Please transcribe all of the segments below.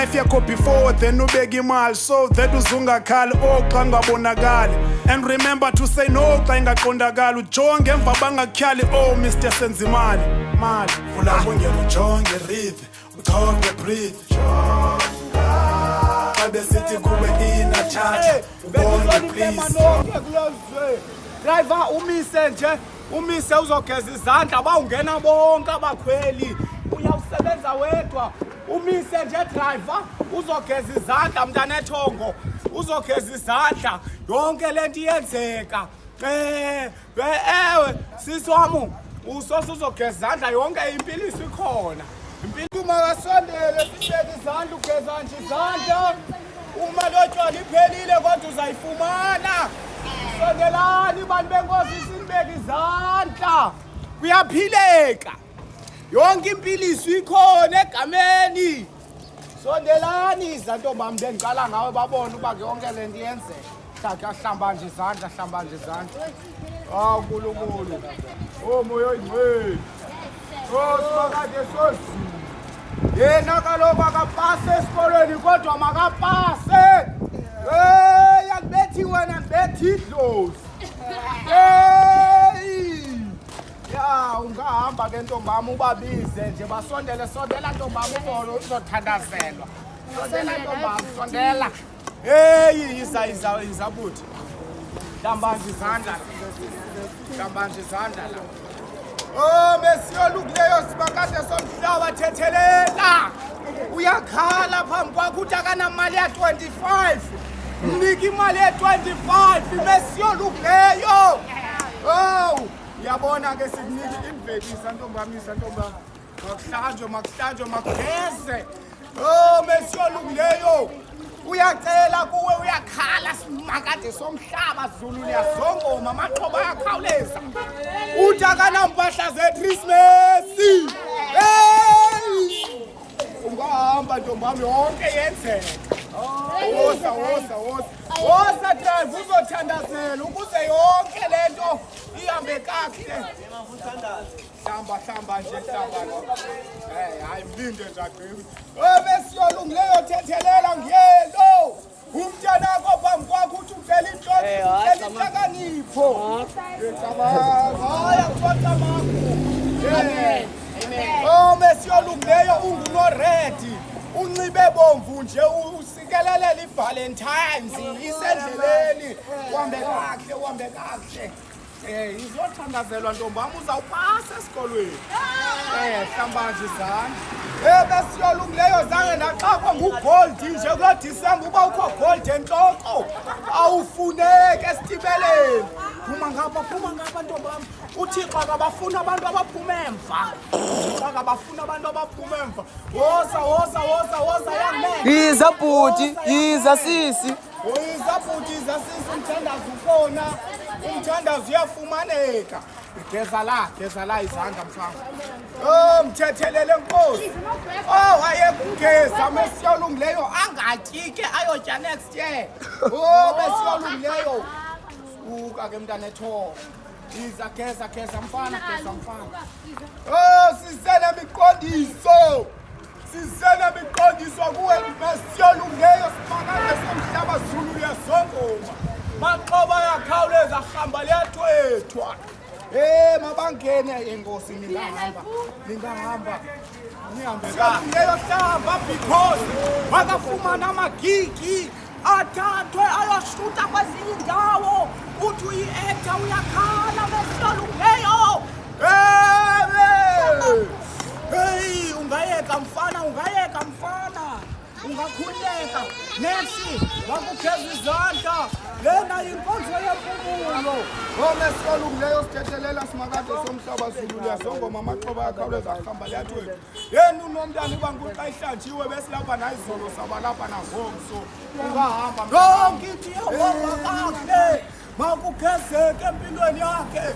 life yakho before then ubeka imali so that uzungakhali oxa ngabonakali and remember to say no xa ingaqondakali ujonge emva bangakutyhali oh Mr Senzimali mali vula ungena ujonge breathe uthonge breathe xa besithi kuwe inathatha ubonge please driver umise uzogeza izandla bawungena bonke abakhweli uyawusebenza wedwa umise nje driver uzogeza izandla mntana ethongo uzogeza izandla yonke lento iyenzeka ewe sisi wami usosa uzogeza izandla yonke impilo isikhona impilo makasondele sibeke izandla ugeza nje izandla uma lotshwala iphelile kodwa uzayifumana sondelani bantu benkosi sinibeke izandla kuyaphileka yonke impiliso ikhona egameni sondelani izantombami bengiqala ngawe babone uba yonke lento iyenzeka hlamba nje izandla hawu nkulunkulu moya oyingcwele simakade sozulu yena kaloku akapase esikolweni kodwa makapase yakubethi wena ndibethi idlozi ya ungahamba ke ntombami ubabize nje basondela ntombami ubone uzothandazelwa sondela ntombami sondela yiza buthi hlambanje izandla la mesiyolukuleyo sibakade somhlaba thethelela uyakhala phambi kwakho uthi akanamali ya-25 mnika imali ye-25 mesiyolukuleyo uyabona ke sikunika imvelisa ntombamisa makuhlanjwe makugeze mesiyolukuleyo uyacela kuwe uyakhala simakade somhlaba Zulu liyazongoma amaxhoba ayakhawuleza uthi akanampahla zeKrismesi ungahamba ntombami yonke yenzeka wosa drive uzothandazela ukuze yonke lento ihambe kahle hlamba nje hayi mlinde nje agqibe besiyolungileyo thethelela ngiyelo umntanakho phambi kwakho uthi ucela inhlonipho ucela inhlakanipho haya kuxoxa makho besiyolungileyo ungunoredi unxibe bomvu nje usikelelela iValentines isendleleni uhambe kahle izothandazelwa ntombami uzawupasa esikolweni hlambanje izandla besiyolungileyo zange ndaxakwa nguGold nje kulo December uba ukho Gold entloko awufuneke esitibeleni phuma ngapha ntombami uThixo akabafuna abantu abaphuma emva woza yiza bhuti yiza sisi umthandazo ukhona umthandazo uyafumaneka geza la izandla mfana mthethelele nkosi ayekugeza mesiyolungileyo angatyi ke ayotya next year besiyolungileyo uka ke mntana etho iza geza mfana sizene miqondiso kuwe mesiyolungileyo simakade somhlaba Zulu liyazongoma maxhoba ayakhawuleza hamba liyathwethwa mabangene enkosi ningahamba nihambe leyo hlamba because wakafumana amagigi athathwe ayoshuta kwezinye indawo uthi uyi-actor uyakhala mesiyolungileyo ungayeka mfana ungakhuleka next wakugeza izandla lena yinkonzo yempumulo mesiyolungileyo sithethelela simakade somhlaba Zulu liyazongoma amaxhoba ayakhawuleza ahamba liyathwetha yena unomntana ibanguxa ihlanjiwe besilapha nayizolo sabalapha nangomso ungahamba yonke into iyahamba kahle makugezeke empilweni yakhe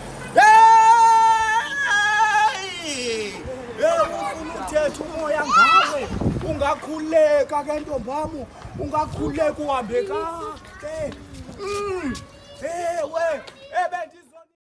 ufuna uthetha umoya ngawe ungakhuleka ke ntombami ungakhuleka uhambe kahle ewe